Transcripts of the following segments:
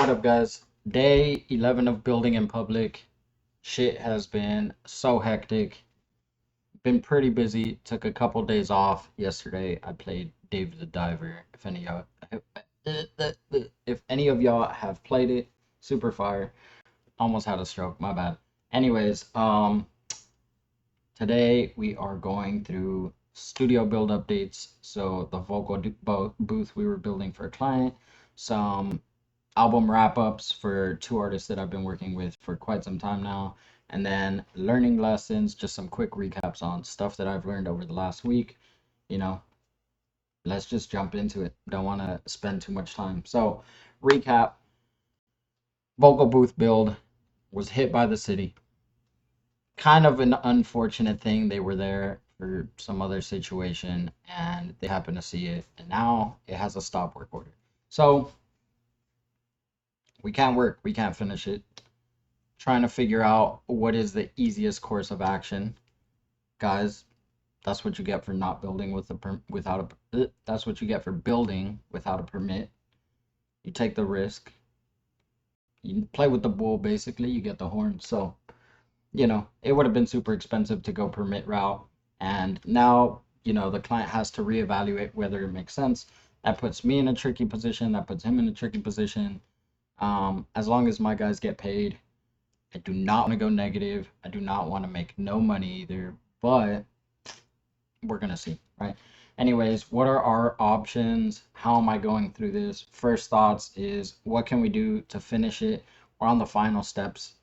What up, guys? Day 11 of building in public. Shit has been so hectic. Been pretty busy. Took a couple days off. Yesterday, I played Dave the Diver. If any of y'all have played it, super fire. Almost had a stroke. My bad. Anyways, today we are going through studio build updates. So the booth we were building for a client, some album wrap ups for two artists that I've been working with for quite some time now, and then learning lessons, just some quick recaps on stuff that I've learned over the last week. You know, let's just jump into it. Don't want to spend too much time. So, recap: vocal booth build was hit by the city. Kind of an unfortunate thing. They were there for some other situation and they happened to see it, and now it has a stop work order. So, we can't work, we can't finish it. Trying to figure out what is the easiest course of action. Guys, that's what you get for not building without a that's what you get for building without a permit. You take the risk. You play with the bull, basically, you get the horn. So, it would have been super expensive to go permit route, and now, the client has to reevaluate whether it makes sense. That puts me in a tricky position, that puts him in a tricky position. As long as my guys get paid, I do not want to go negative. I do not want to make no money either, but we're going to see, right? Anyways, what are our options? How am I going through this? First thoughts is, what can we do to finish it? We're on the final steps.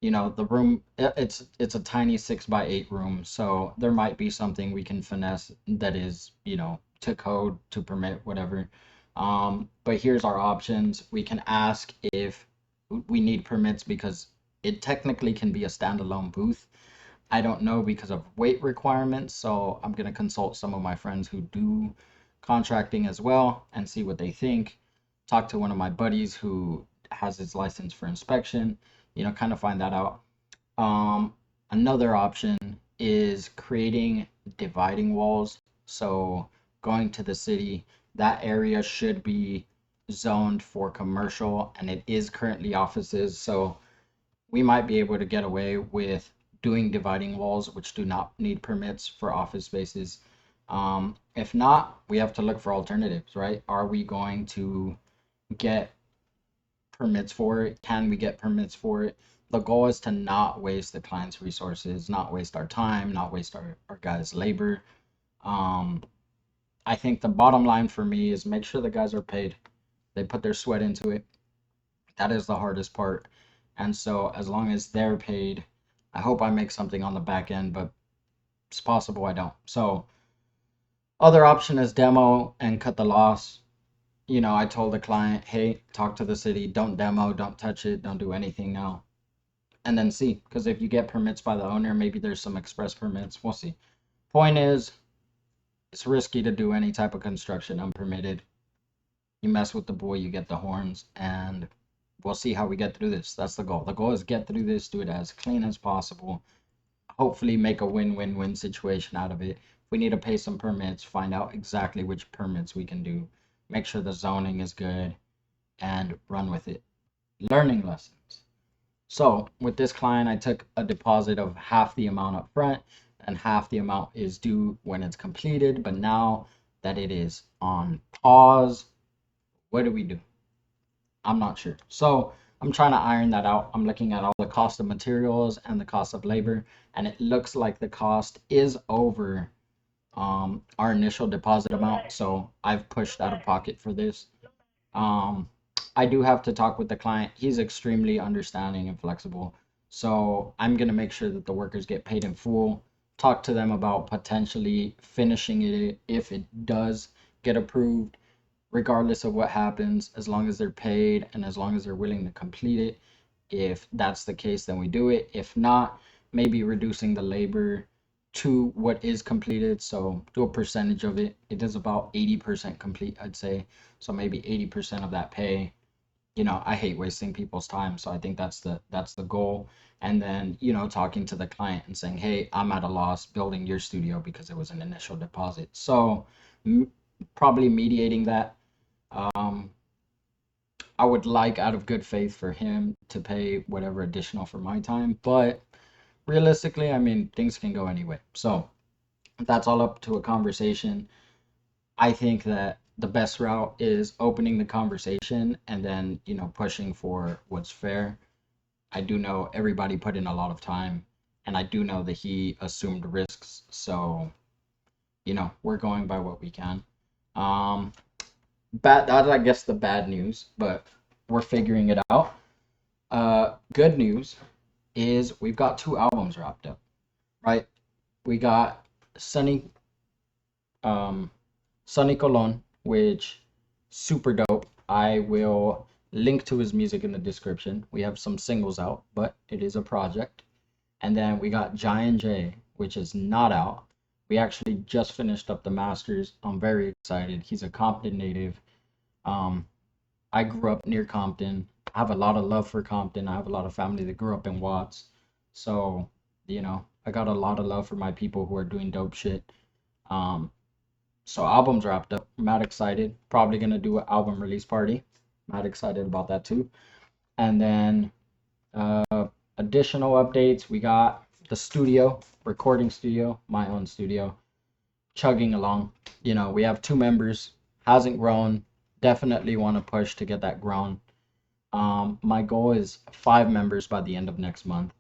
The room, it's a tiny 6x8 room, so there might be something we can finesse that is, to code, to permit, whatever. But here's our options. We can ask if we need permits because it technically can be a standalone booth. I don't know because of weight requirements, so I'm going to consult some of my friends who do contracting as well and see what they think. Talk to one of my buddies who has his license for inspection, kind of find that out. Another option is creating dividing walls. So going to the city, that area should be zoned for commercial and it is currently offices. So we might be able to get away with doing dividing walls, which do not need permits for office spaces. If not, we have to look for alternatives, right? Are we going to get permits for it? Can we get permits for it? The goal is to not waste the client's resources, not waste our time, not waste our guys' labor. I think the bottom line for me is make sure the guys are paid. They put their sweat into it. That is the hardest part. And so as long as they're paid, I hope I make something on the back end, but it's possible I don't. So other option is demo and cut the loss. I told the client, hey, talk to the city, don't demo, don't touch it, don't do anything now. And then see, because if you get permits by the owner, maybe there's some express permits. We'll see. Point is, it's risky to do any type of construction unpermitted. You mess with the bull, you get the horns, and we'll see how we get through this. That's the goal. The goal is get through this, do it as clean as possible. Hopefully make a win-win-win situation out of it. If we need to pay some permits, find out exactly which permits we can do. Make sure the zoning is good and run with it. Learning lessons. So with this client, I took a deposit of half the amount up front and half the amount is due when it's completed. But now that it is on pause, what do we do? I'm not sure. So I'm trying to iron that out. I'm looking at all the cost of materials and the cost of labor, and it looks like the cost is over our initial deposit amount. So I've pushed out of pocket for this. I do have to talk with the client. He's extremely understanding and flexible. So I'm going to make sure that the workers get paid in full. Talk to them about potentially finishing it if it does get approved, regardless of what happens, as long as they're paid and as long as they're willing to complete it. If that's the case, then we do it. If not, maybe reducing the labor to what is completed. So do a percentage of it. It is about 80% complete, I'd say. So maybe 80% of that pay. I hate wasting people's time, so I think that's the goal. And then, talking to the client and saying, hey, I'm at a loss building your studio because it was an initial deposit. So probably mediating that. I would like out of good faith for him to pay whatever additional for my time, but realistically, I mean, things can go anyway. So that's all up to a conversation. I think that the best route is opening the conversation and then, pushing for what's fair. I do know everybody put in a lot of time, and I do know that he assumed risks. So, we're going by what we can. Um, that's, I guess, the bad news, but we're figuring it out. Good news is we've got 2 albums wrapped up, right? We got Sunny, um, Sunny Colon, which super dope. I will link to his music in the description. We have some singles out, but it is a project. And then we got Giant J, which is not out. We actually just finished up the masters. I'm very excited. He's a Compton native. Um, I grew up near Compton. I have a lot of love for Compton. I have a lot of family that grew up in Watts. So, I got a lot of love for my people who are doing dope shit. Um, so album's wrapped up. Mad excited. Probably gonna do an album release party. Mad excited about that too. And then additional updates. We got the studio, recording studio, my own studio, chugging along. We have 2 members. Hasn't grown. Definitely want to push to get that grown. My goal is 5 members by the end of next month.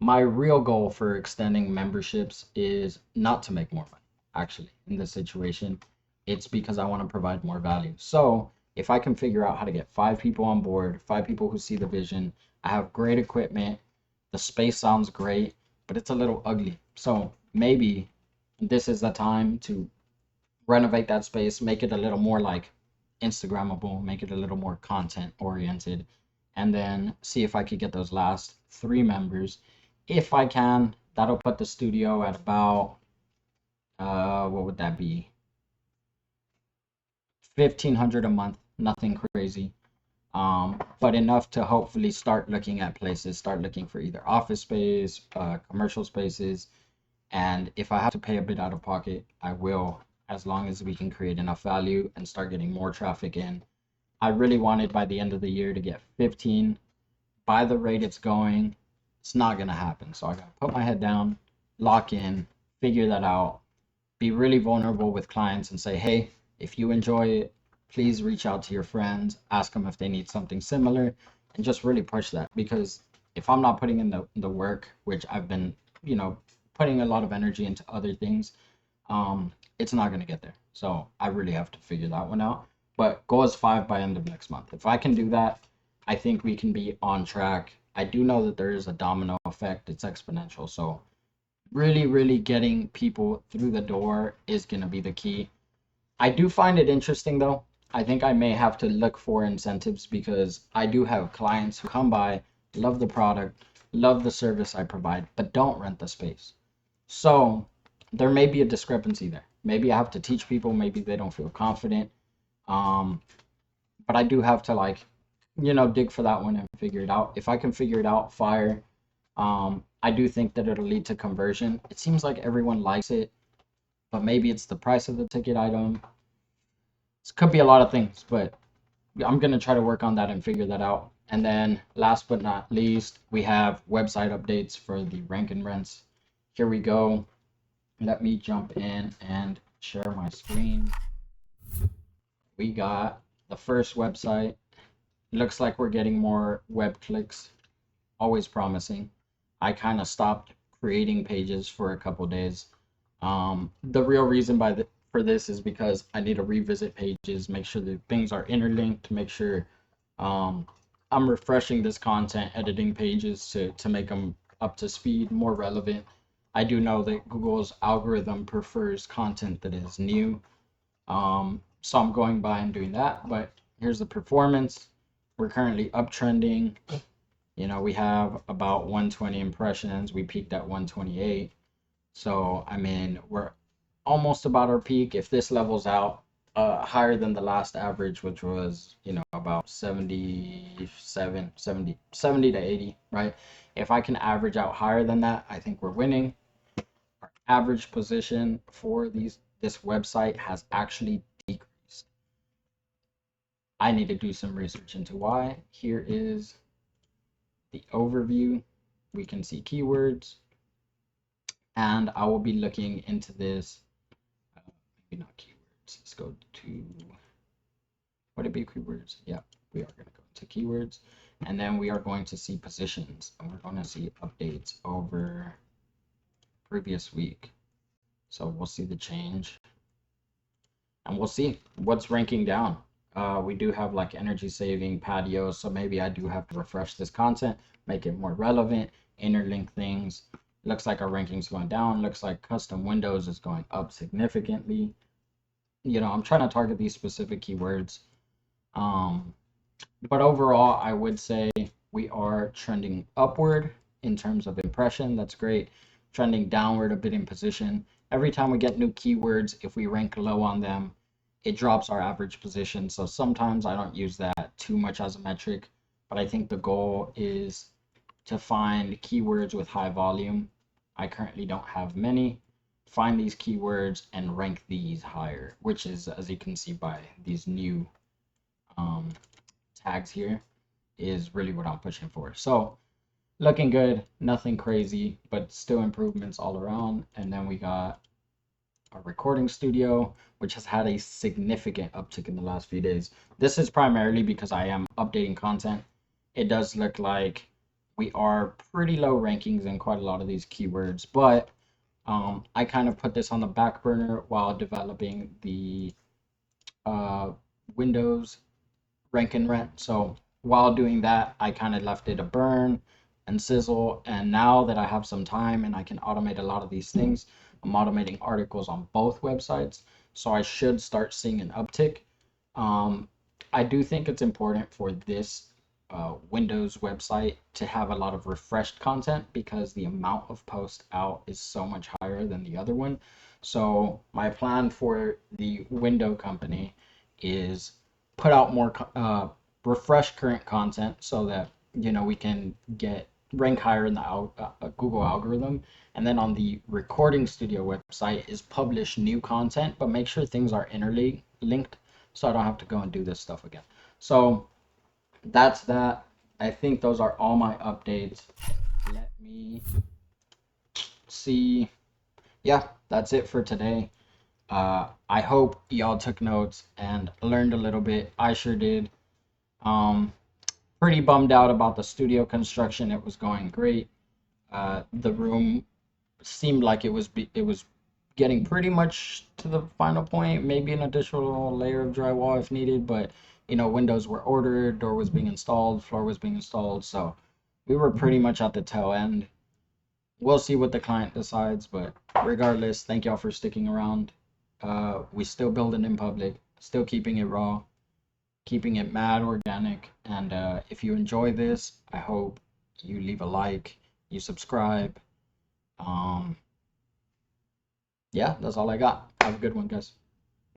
My real goal for extending memberships is not to make more money, actually, in this situation. It's because I want to provide more value. So if I can figure out how to get 5 people on board, 5 people who see the vision, I have great equipment, the space sounds great, but it's a little ugly. So maybe this is the time to renovate that space, make it a little more like Instagrammable, make it a little more content oriented, and then see if I could get those last 3 members. If I can, that'll put the studio at about what would that be? 1,500 a month, nothing crazy. But enough to hopefully start looking at places, start looking for either office space, commercial spaces, and if I have to pay a bit out of pocket, I will, as long as we can create enough value and start getting more traffic in. I really wanted by the end of the year to get 15. By the rate it's going, it's not going to happen. So I got to put my head down, lock in, figure that out, be really vulnerable with clients and say, hey, if you enjoy it, please reach out to your friends, ask them if they need something similar, and just really push that. Because if I'm not putting in the work, which I've been, putting a lot of energy into other things, it's not going to get there. So I really have to figure that one out. But goal is 5 by end of next month. If I can do that, I think we can be on track. I do know that there is a domino effect. It's exponential. So really, really getting people through the door is going to be the key. I do find it interesting though. I think I may have to look for incentives because I do have clients who come by, love the product, love the service I provide, but don't rent the space. So there may be a discrepancy there. Maybe I have to teach people, maybe they don't feel confident. Um, but I do have to dig for that one and figure it out. If I can figure it out, fire. I do think that it'll lead to conversion. It seems like everyone likes it, but maybe it's the price of the ticket item. It could be a lot of things, but I'm gonna try to work on that and figure that out. And then last but not least, we have website updates for the rank and rents. Here we go. Let me jump in and share my screen. We got the first website. Looks like we're getting more web clicks. Always promising. I kind of stopped creating pages for a couple days. The real reason for this is because I need to revisit pages, make sure that things are interlinked, make sure I'm refreshing this content, editing pages to make them up to speed, more relevant. I do know that Google's algorithm prefers content that is new. So I'm going by and doing that, but here's the performance. We're currently uptrending. We have about 120 impressions. We peaked at 128. So, I mean, we're almost about our peak. If this levels out higher than the last average, which was, about 77, 70 to 80, right? If I can average out higher than that, I think we're winning. Our average position for this website has actually decreased. I need to do some research into why. Here is the overview. We can see keywords, and I will be looking into this. Maybe not keywords. Let's go to, would it be keywords? Yeah, we are going to go to keywords, and then we are going to see positions, and we're going to see updates over previous week. So we'll see the change, and we'll see what's ranking down. We do have like energy saving patio, so maybe I do have to refresh this content, make it more relevant, interlink things. Looks like our ranking's going down. Looks like custom windows is going up significantly. You know, I'm trying to target these specific keywords. But overall, I would say we are trending upward in terms of impression. That's great. Trending downward a bit in position. Every time we get new keywords, if we rank low on them, it drops our average position. So sometimes I don't use that too much as a metric, but I think the goal is to find keywords with high volume. I currently don't have many. Find these keywords and rank these higher, which is, as you can see by these new tags here, is really what I'm pushing for. So looking good, nothing crazy, but still improvements all around. And then we got our recording studio, which has had a significant uptick in the last few days. This is primarily because I am updating content. It does look like we are pretty low rankings in quite a lot of these keywords, but I kind of put this on the back burner while developing the Windows rank and rent. So while doing that, I kind of left it a burn and sizzle. And now that I have some time and I can automate a lot of these things, I'm automating articles on both websites. So I should start seeing an uptick. I do think it's important for this Windows website to have a lot of refreshed content because the amount of posts out is so much higher than the other one. So my plan for the window company is put out more refresh current content so that, you know, we can get rank higher in the Google algorithm. And then on the recording studio website is publish new content, but make sure things are interlinked so I don't have to go and do this stuff again. So that's that. I think those are all my updates. Let me see. Yeah, that's it for today. I hope y'all took notes and learned a little bit. I sure did. Pretty bummed out about the studio construction. It was going great. The room seemed like it was getting pretty much to the final point. Maybe an additional layer of drywall if needed, but you know, windows were ordered, door was being installed, floor was being installed, so we were pretty much at the tail end. We'll see what the client decides, but regardless, thank y'all for sticking around. We still building in public, still keeping it raw, keeping it mad organic. And if you enjoy this, I hope you leave a like, you subscribe. Yeah, that's all I got. Have a good one, guys.